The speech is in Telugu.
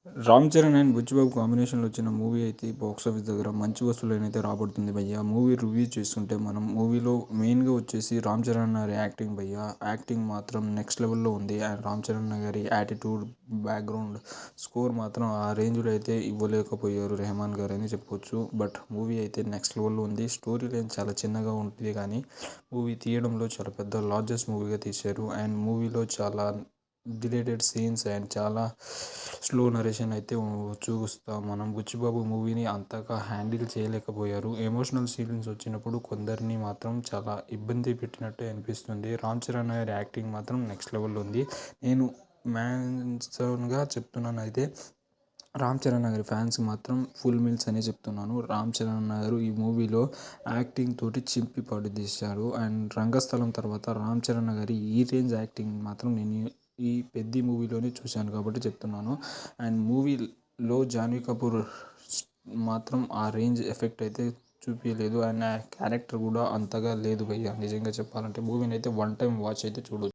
రామ్ చరణ్ అండ్ బుచ్చిబాబు కాంబినేషన్లో వచ్చిన మూవీ అయితే బాక్స్ ఆఫీస్ దగ్గర మంచి వసూళ్ళనైతే రాబడుతుంది భయ్య. మూవీ రివ్యూ చేస్తుంటే మనం మూవీలో మెయిన్గా వచ్చేసి రామ్ చరణ్ గారి యాక్టింగ్ భయ్య. యాక్టింగ్ మాత్రం నెక్స్ట్ లెవెల్లో ఉంది. అండ్ రామ్ చరణ్ గారి యాటిట్యూడ్, బ్యాక్గ్రౌండ్ స్కోర్ మాత్రం ఆ రేంజ్లో అయితే ఇవ్వలేకపోయారు రెహమాన్ గారు అని చెప్పొచ్చు. బట్ మూవీ అయితే నెక్స్ట్ లెవెల్లో ఉంది. స్టోరీ లైన్ చాలా చిన్నగా ఉంటుంది కానీ మూవీ తీయడంలో చాలా పెద్ద లార్జెస్ట్ మూవీగా తీశారు. అండ్ మూవీలో చాలా డిలేటెడ్ సీన్స్ అండ్ చాలా స్లో నరేషన్ అయితే చూస్తాం మనం. బుచ్చిబాబు మూవీని అంతగా హ్యాండిల్ చేయలేకపోయారు. ఎమోషనల్ సీన్స్ వచ్చినప్పుడు కొందరిని మాత్రం చాలా ఇబ్బంది పెట్టినట్టే అనిపిస్తుంది. రామ్ చరణ్ గారి యాక్టింగ్ మాత్రం నెక్స్ట్ లెవెల్లో ఉంది. నేను మ్యాన్సన్గా చెప్తున్నాను అయితే రామ్ చరణ్ గారి ఫ్యాన్స్ మాత్రం ఫుల్ మీల్స్ అనే చెప్తున్నాను. రామ్ చరణ్ గారు ఈ మూవీలో యాక్టింగ్ తోటి చింపి పడదీశారు. అండ్ రంగస్థలం తర్వాత రామ్ చరణ్ గారి ఈ రేంజ్ యాక్టింగ్ మాత్రం నేను ఈ పెద్ది మూవీలోనే చూశాను కాబట్టి చెప్తున్నాను. అండ్ మూవీలో జాన్వీ కపూర్ మాత్రం ఆ రేంజ్ ఎఫెక్ట్ అయితే చూపించలేదు. అండ్ ఆ క్యారెక్టర్ కూడా అంతగా లేదు భయ్య. నిజంగా చెప్పాలంటే మూవీని అయితే వన్ టైం వాచ్ అయితే చూడొచ్చు.